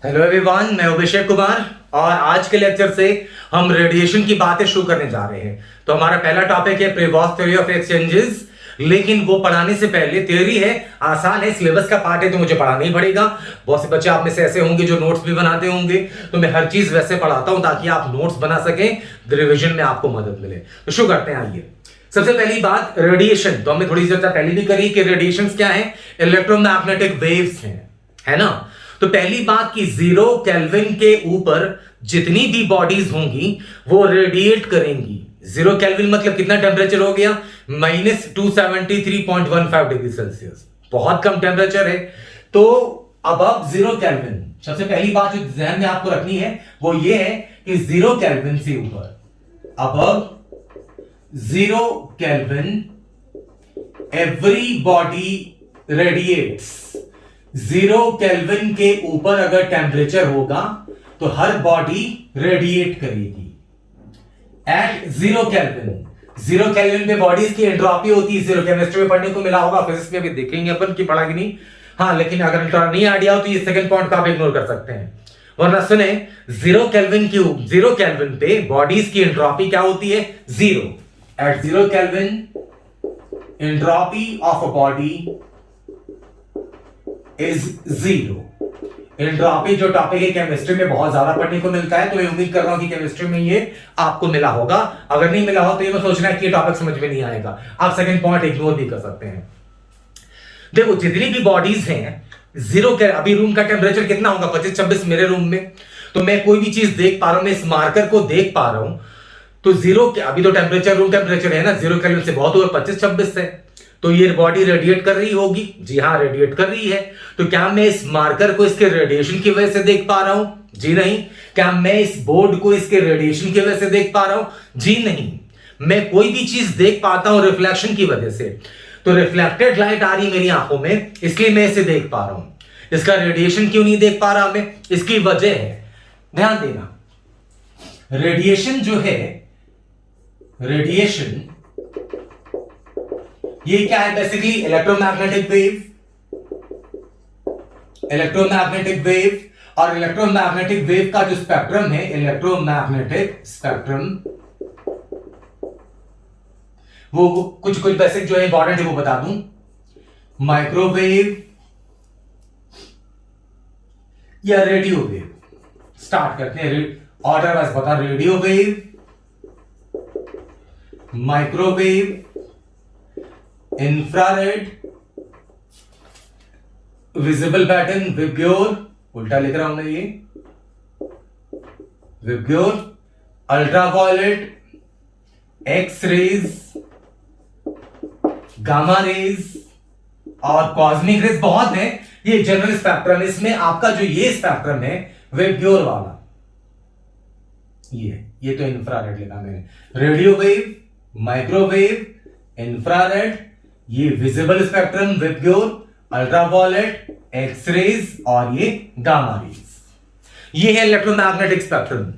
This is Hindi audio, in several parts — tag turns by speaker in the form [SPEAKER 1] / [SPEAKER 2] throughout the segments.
[SPEAKER 1] हेलो एवरीवन, मैं अभिषेक कुमार और आज के लेक्चर से हम रेडिएशन की बातें शुरू करने जा रहे हैं। तो हमारा पहला टॉपिक है प्रीवॉस थ्योरी ऑफ एक्सचेंजेस। लेकिन वो पढ़ाने से पहले, थ्योरी है, आसान है, सिलेबस का पार्ट है, तो मुझे पढ़ाना ही पड़ेगा। बहुत से बच्चे आप में से ऐसे होंगे जो नोट्स भी बनाते होंगे, तो मैं हर चीज वैसे पढ़ाता हूं ताकि आप नोट्स बना सकें, रिविजन में आपको मदद मिले। तो शुरू करते हैं। आइए, सबसे पहली बात रेडिएशन। तो हमने थोड़ी चर्चा पहले भी करी कि रेडिएशन क्या है, इलेक्ट्रोमैग्नेटिक वेव्स हैं, है ना। तो पहली बात कि 0 केल्विन के ऊपर जितनी भी बॉडीज होंगी वो रेडिएट करेंगी। 0 केल्विन मतलब कितना टेम्परेचर हो गया, -273.15 डिग्री सेल्सियस, बहुत कम टेम्परेचर है। तो अबव 0 केल्विन, सबसे पहली बात जो ध्यान में आपको रखनी है वो ये है कि 0 केल्विन से ऊपर, above 0 kelvin every body radiates. 0 kelvin के ऊपर अगर टेम्परेचर होगा तो हर बॉडी रेडिएट करेगी। एट 0 केल्विन, 0 केल्विन पे बॉडीज की एंट्रोपी होती है। 0 केमिस्ट्री में पढ़ने को मिला होगा, फिजिक्स में भी देखेंगे अपन की पढ़ा कि नहीं। हाँ, लेकिन अगर नहीं आइडिया हो तो ये सेकंड पॉइंट का आप इग्नोर कर सकते हैं, वरना सुने। 0 केल्विन पे बॉडीज की एंट्रोपी क्या होती है, 0। At 0 kelvin entropy of a body is 0। Entropy जो टॉपिक है केमिस्ट्री में बहुत ज्यादा पढ़ने को मिलता है, तो मैं उम्मीद कर रहा हूं कि केमिस्ट्री में ये आपको मिला होगा। अगर नहीं मिला हो तो ये मैं सोचना है कि ये टॉपिक समझ में नहीं आएगा, आप सेकंड पॉइंट इग्नोर भी कर सकते हैं। देखो, जितनी भी बॉडीज हैं 0 के, अभी रूम का टेम्परेचर कितना होगा, 25-26 मेरे रूम में। तो मैं कोई भी चीज देख पा रहा हूं, मैं इस मार्कर को देख पा रहा हूं, तो 0 के, अभी तो टेम्परेचर रूम टेम्परेचर है ना 0 केल्विन से बहुत ऊपर 25-26 है, तो ये बॉडी रेडिएट कर रही होगी। जी हाँ, रेडिएट कर रही है। तो क्या मैं इस मार्कर को इसके रेडिएशन की वजह से देख पा रहा हूं? जी नहीं। क्या मैं इस बोर्ड को इसके रेडिएशन की वजह से देख पा रहा हूं? जी नहीं। मैं कोई भी चीज देख पाता हूं रिफ्लेक्शन की वजह से। तो रिफ्लेक्टेड लाइट आ रही मेरी आंखों में, इसलिए मैं इसे देख पा रहा हूं। इसका रेडिएशन क्यों नहीं देख पा रहा मैं? इसकी वजह है, ध्यान देना, रेडिएशन जो है, रेडिएशन ये क्या है, basically electromagnetic wave. Electromagnetic wave, और इलेक्ट्रोमैग्नेटिक वेव का जो स्पेक्ट्रम है, इलेक्ट्रोमैग्नेटिक स्पेक्ट्रम, वो कुछ बेसिक जो है इंपॉर्टेंट है वो बता दूं। माइक्रोवेव या रेडियो वेव, स्टार्ट करते हैं ऑर्डर वाइज बता। Radio wave, microwave, infrared, visible pattern, VIBGYOR, उल्टा लिख रहा हूं मैं ये, VIBGYOR, ultraviolet, X rays, gamma rays और कॉस्मिक रेज, बहुत है। ये जनरल स्पेक्ट्रम, इसमें आपका जो ये स्पेक्ट्रम है विब्ग्योर वाला, ये तो इंफ्रारेड लिखा मैंने। रेडियो वेव, माइक्रोवेव, इंफ्रारेड, ये विजिबल स्पेक्ट्रम, विब्ग्योर, अल्ट्रावायलेट, एक्सरेज और ये गामा रेज, ये है इलेक्ट्रोमैग्नेटिक स्पेक्ट्रम।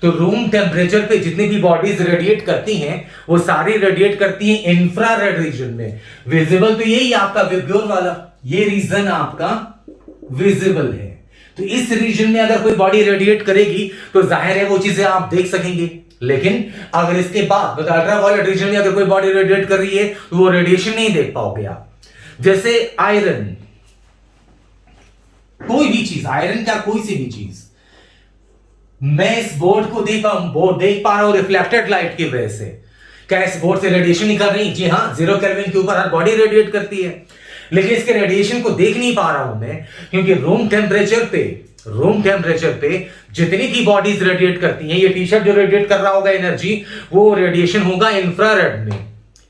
[SPEAKER 1] तो रूम टेम्परेचर पे जितनी भी बॉडीज रेडिएट करती हैं वो सारी रेडिएट करती हैं इंफ्रारेड रीजन में। विजिबल तो यही आपका विब्ग्योर वाला, ये रीजन आपका विजिबल है। तो इस रीजन में अगर कोई बॉडी रेडिएट करेगी तो जाहिर है वो चीजें आप देख सकेंगे। लेकिन अगर इसके बाद अल्ट्रावायलेट रीजन में अगर कोई बॉडी रेडिएट कर रही है तो वो रेडिएशन नहीं देख पाओगे आप। जैसे आयरन, कोई भी चीज, आयरन क्या, कोई सी भी चीज, मैं इस बोर्ड को देख पा रहा हूं रिफ्लेक्टेड लाइट की वजह से। क्या इस बोर्ड से रेडिएशन निकल रही? जी हां, 0 केल्विन के ऊपर हर बॉडी रेडिएट करती है, लेकिन इसके रेडिएशन को देख नहीं पा रहा हूं मैं, क्योंकि रूम टेम्परेचर पे जितनी की बॉडीज रेडिएट करती हैं, ये टी शर्ट जो रेडिएट कर रहा होगा एनर्जी, वो रेडिएशन होगा इंफ्रारेड में,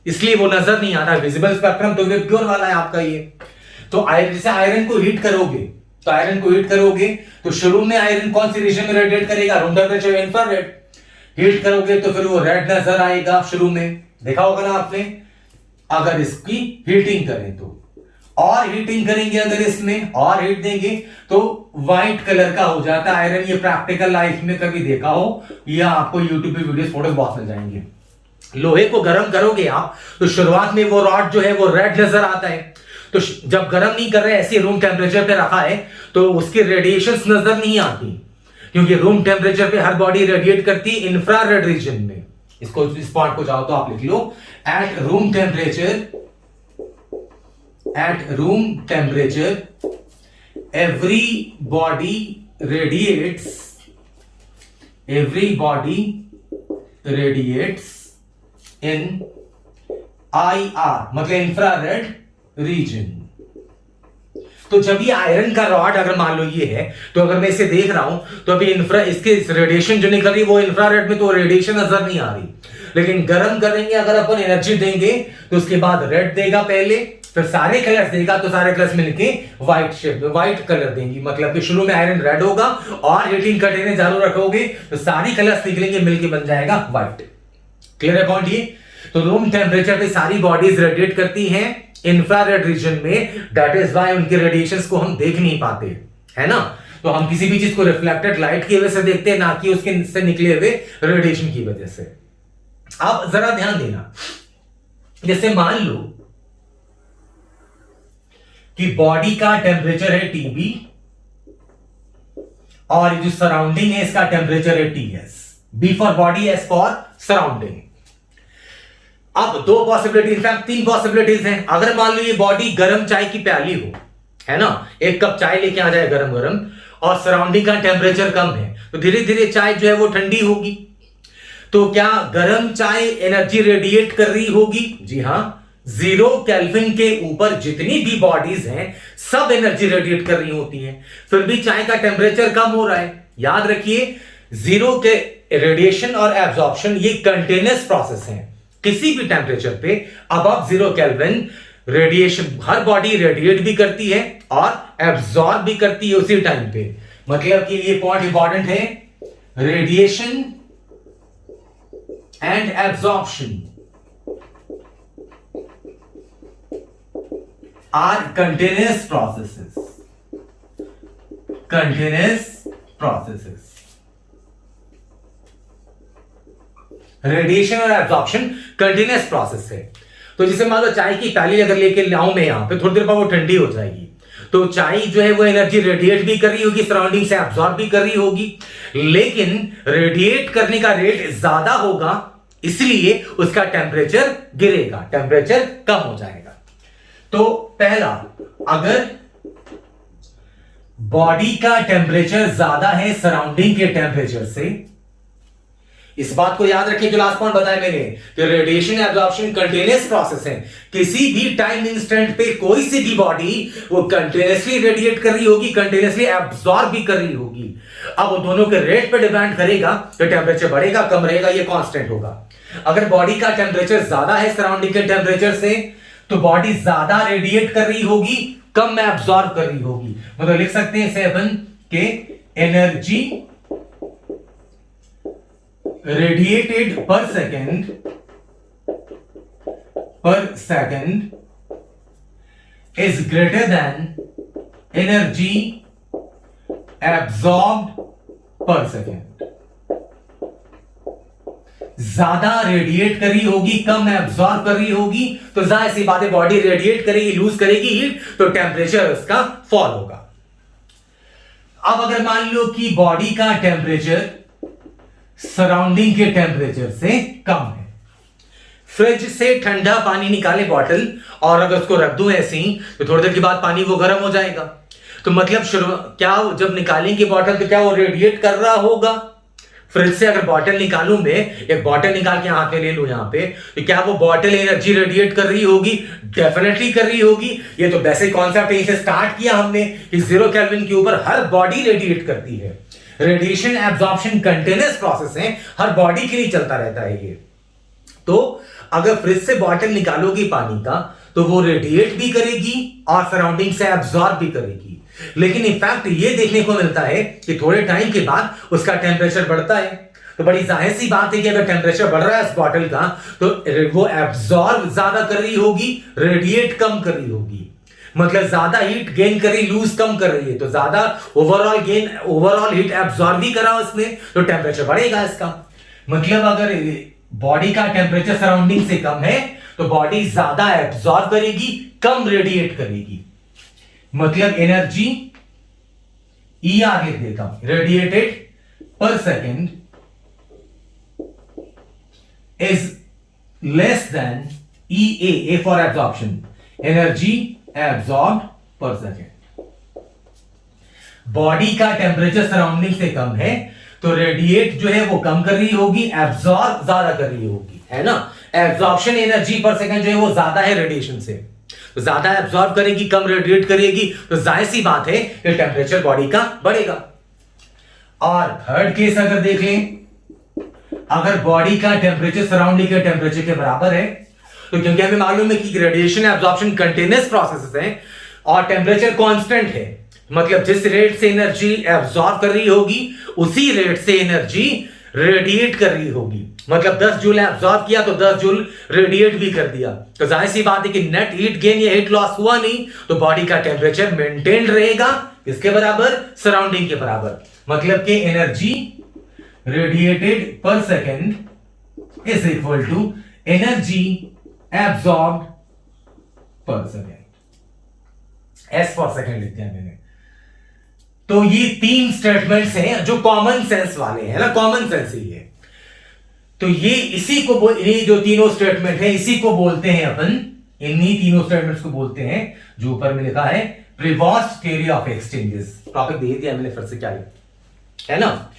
[SPEAKER 1] इसलिए वो नजर नहीं आ रहा। विजिबल स्पेक्ट्रम तो विब्ग्योर वाला है आपका ये। तो जैसे आयरन को हीट करोगे तो शुरू में आयरन कौन सी रीजन में रेडिएट करेगा, रूम टेम्परेचर, इंफ्रारेड। हीट करोगे तो फिर वो रेड नजर आएगा शुरू में, देखा होगा ना आपने। अगर इसकी हीटिंग करें तो, और हीटिंग करेंगे अगर इसमें, और हीट देंगे तो व्हाइट कलर का हो जाता है आयरन। ये प्रैक्टिकल लाइफ में कभी देखा हो या आपको यूट्यूब पे वीडियोस, फोटोज बहुत मिल जाएंगे। लोहे को गर्म करोगे आप तो शुरुआत में वो रॉड जो है वो रेड नजर आता है, तो जब गर्म नहीं कर रहे, ऐसे रूम टेम्परेचर पे रखा है, तो उसकी रेडिएशंस नजर नहीं आती, क्योंकि रूम टेम्परेचर पे हर बॉडी रेडिएट करती है इंफ्रारेड रीजन में। इसको इस पॉइंट को जाओ तो आप लिख लो, at room temperature every body radiates in IR, मतलब इंफ्रारेड रीजन। तो जब ये आयरन का रॉड अगर मान लो ये है, तो अगर मैं इसे देख रहा हूं तो अभी इसके रेडिएशन जो निकल रही है वो इंफ्रारेड में, तो रेडिएशन नजर नहीं आ रही। लेकिन गर्म करेंगे अगर अपन एनर्जी देंगे तो उसके बाद रेड देगा पहले, फिर सारे कलर्स देगा, तो सारे कलर्स मिलके व्हाइट कलर देंगी। मतलब कि शुरू में आयरन रेड होगा और हीटिंग कंटेनर चालू रखोगे तो सारी कलर्स निकलेंगे, मिलके बन जाएगा व्हाइट। क्लियर है पॉइंट ये? तो रूम टेम्परेचर पे सारी बॉडीज रेडिएट करती हैं इंफ्रारेड रीजन में, दैट इज व्हाई उनके रेडिएशंस को हम देख नहीं पाते, है ना। तो हम किसी भी चीज को रिफ्लेक्टेड लाइट की वजह से देखते हैं, ना कि उसके से निकले हुए रेडिएशन की वजह से। आप जरा ध्यान देना, जैसे मान लो कि बॉडी का टेम्परेचर है TB और जो सराउंडिंग है इसका टेम्परेचर है TS। B for body, S for surrounding. अब दो पॉसिबिलिटी, इनफैक्ट तीन पॉसिबिलिटीज हैं। अगर मान लो ये बॉडी गर्म चाय की प्याली हो, है ना, एक कप चाय लेके आ जाए गरम गरम, और सराउंडिंग का टेम्परेचर कम है, तो धीरे धीरे चाय जो है वो ठंडी होगी। तो क्या गर्म चाय एनर्जी रेडिएट कर रही होगी? जी हां, 0 केल्विन के ऊपर जितनी भी बॉडीज हैं सब एनर्जी रेडिएट कर रही होती हैं, फिर भी चाय का टेम्परेचर कम हो रहा है। याद रखिए, 0 के रेडिएशन और एब्जॉर्प्शन ये कंटिन्यूअस प्रोसेस है। किसी भी टेम्परेचर पे अबव 0 केल्विन रेडिएशन, हर बॉडी रेडिएट भी करती है और एब्जॉर्ब भी करती है उसी टाइम पे। मतलब कि ये पॉइंट इंपॉर्टेंट है, radiation and absorption are continuous processes. Radiation और एब्जॉर्प्शन कंटिन्यूअस प्रोसेस है। तो जैसे मान लो चाय की प्याली अगर लेके लाऊं मैं यहां पे, थोड़ी देर बाद वो ठंडी हो जाएगी, तो चाय जो है वो एनर्जी रेडिएट भी कर रही होगी, सराउंडिंग से एब्जॉर्ब भी कर रही होगी, लेकिन रेडिएट करने का रेट ज्यादा होगा, इसलिए उसका टेम्परेचर गिरेगा, टेम्परेचर कम हो जाएगा। तो पहला, अगर बॉडी का टेम्परेचर ज्यादा है सराउंडिंग के टेम्परेचर से, इस बात को याद रखिए जो लास्ट पॉइंट बताया मैंने कि रेडिएशन एब्जॉर्प्शन कंटिन्यूअस प्रोसेस है। किसी भी टाइम इंस्टेंट पे कोई सी भी बॉडी वो कंटिन्यूअसली रेडिएट कर रही होगी, कंटिन्यूअसली एब्जॉर्ब भी कर रही होगी। अब वो दोनों के रेट पे डिपेंड करेगा कि टेम्परेचर बढ़ेगा कम रहेगा, ये कांस्टेंट होगा। अगर बॉडी का टेम्परेचर ज्यादा है सराउंडिंग के टेम्परेचर से, तो बॉडी ज्यादा रेडिएट कर रही होगी, कम एब्जॉर्ब कर रही होगी। मतलब लिख सकते हैं इसे अपन के energy radiated per second is greater than energy absorbed पर सेकेंड। ज्यादा रेडिएट कर रही होगी, कम एब्जॉर्ब कर रही होगी, तो जाहिर सी बात है बॉडी रेडिएट करेगी, लूज करेगी हीट, तो टेम्परेचर उसका फॉल होगा। अब अगर मान लो कि बॉडी का टेम्परेचर सराउंडिंग के टेम्परेचर से कम है, फ्रिज से ठंडा पानी निकाले बॉटल और अगर उसको रख दूं ऐसे ही, तो थोड़ी देर के बाद पानी वो गर्म हो जाएगा। तो मतलब क्या जब निकालेंगे बॉटल तो क्या वो रेडिएट कर रहा होगा? फ्रिज से अगर बॉटल निकालूं मैं, एक बॉटल निकाल के हाथ में ले लूं यहां पे, तो क्या वो बॉटल एनर्जी रेडिएट कर रही होगी? डेफिनेटली कर रही होगी। ये तो बेसिक कॉन्सेप्ट है, इसे स्टार्ट किया हमने कि 0 केल्विन के ऊपर हर बॉडी रेडिएट करती है। रेडिएशन एब्जॉर्प्शन कंटिन्यूअस प्रोसेस है, हर बॉडी के लिए चलता रहता है ये। तो अगर फ्रिज से बॉटल निकालोगी पानी का, तो वो रेडिएट भी करेगी और सराउंडिंग से एब्जॉर्ब भी करेगी। लेकिन इनफैक्ट ये देखने को मिलता है कि थोड़े टाइम के बाद उसका टेम्परेचर बढ़ता है। तो बड़ी जाहिर सी बात है कि अगर टेम्परेचर बढ़ रहा है इस बॉटल का, तो वो एब्जॉर्ब ज्यादा कर रही होगी, रेडिएट कम कर रही होगी। मतलब ज्यादा हीट गेन कर रही, लूज कम कर रही है, तो ज्यादा ओवरऑल हीट एब्जॉर्ब भी करा उसने, तो टेम्परेचर बढ़ेगा इसका। मतलब अगर बॉडी का टेम्परेचर सराउंडिंग से कम है, तो बॉडी ज्यादा एब्जॉर्ब करेगी, कम रेडिएट करेगी। मतलब एनर्जी ई आगे लिख देता हूं, radiated per second is less than E, A for absorption, energy absorb per second. Body का टेम्परेचर सराउंडिंग से कम है तो रेडिएट जो है वो कम कर रही होगी, एब्जॉर्ब ज्यादा कर रही होगी, है ना। एब्जॉर्प्शन एनर्जी पर सेकंड जो है वो ज्यादा है रेडिएशन से, तो ज्यादा एब्जॉर्ब करेगी, कम रेडिएट करेगी, तो जाहिर सी बात है कि टेम्परेचर बॉडी का बढ़ेगा। और थर्ड केस अगर देख लें, अगर बॉडी का टेम्परेचर सराउंडिंग के टेम्परेचर के बराबर है, तो क्योंकि हमें मालूम है कि रेडिएशन एब्जॉर्प्शन कंटिन्यूअस प्रोसेस है और टेम्परेचर कांस्टेंट है, मतलब जिस रेट से एनर्जी एब्जॉर्ब कर रही होगी उसी रेट से एनर्जी रेडिएट कर रही होगी। मतलब 10 जूल एब्जॉर्ब किया तो 10 जूल रेडिएट भी कर दिया, तो जाहिर सी बात है कि नेट हीट गेन या हीट लॉस हुआ नहीं, तो बॉडी का टेम्परेचर मेंटेन रहेगा किसके बराबर, सराउंडिंग के बराबर। मतलब कि energy radiated per second is equal to energy absorb per second. S for second लिख दिया मैंने। तो ये 3 स्टेटमेंट्स हैं जो कॉमन सेंस वाले हैं ना, कॉमन सेंस ही है। तो ये इसी को ये जो तीनों स्टेटमेंट है इसी को बोलते हैं अपन, इन्हीं तीनों स्टेटमेंट्स को बोलते हैं जो ऊपर में लिखा है प्रीवॉस्ट थ्योरी ऑफ एक्सचेंजेस। टॉपिक दे दिया मैंने फिर से, क्या है ना।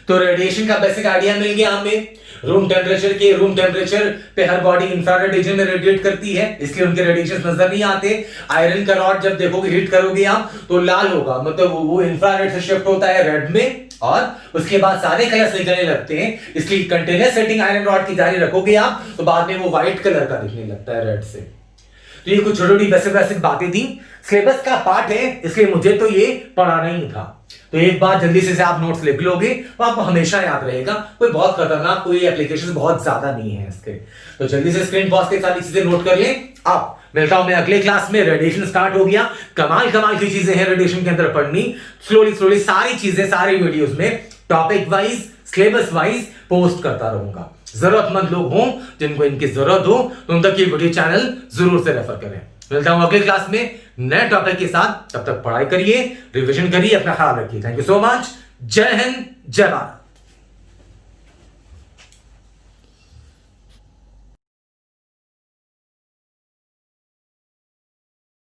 [SPEAKER 1] तो रेडिएशन का बेसिक आइडिया मिल गया हमें। रूम टेम्परेचर पे हर बॉडी इंफ्रारेड रीजन में रेडिएट करती है, इसलिए उनके रेडिएशन नजर नहीं आते। आयरन का रॉड जब देखोगे, हीट करोगे आप तो लाल होगा, मतलब वो इंफ्रारेड से शिफ्ट होता है रेड में, और उसके बाद सारे कलर निकलने लगते हैं। इसलिए कंटिन्यूअस सेटिंग आयरन रॉड की जारी रखोगे आप तो बाद में वो व्हाइट कलर का दिखने लगता है रेड से। तो ये कुछ छोटी छोटी बेसिक बातें थी, सिलेबस का पार्ट है, इसलिए मुझे तो ये पढ़ाना ही था। तो एक बार जल्दी से आप नोट्स लिख लोगे तो आपको हमेशा याद रहेगा। कोई बहुत खतरनाक कोई एप्लीकेशन बहुत ज्यादा नहीं है इसके, तो जल्दी से स्क्रीन पॉज के साथ चीजें नोट कर लें। आप मिलता हूं मैं अगले क्लास में। रेडिएशन स्टार्ट हो गया, कमाल की चीजें हैं रेडिएशन के अंदर पढ़नी। स्लोली सारी चीजें सारी वीडियोस में topic wise syllabus wise post करता रहूंगा। जरूरतमंद लोग हों जिनको इनकी जरूरत हो तो उन तक ये वीडियो चैनल जरूर से रेफर करें। मिलता हूं अगले क्लास में नए टॉपिक के साथ, तब तक पढ़ाई करिए, रिवीजन करिए, अपना ख्याल रखिए। Thank you so much. जय हिंद, जय भारत।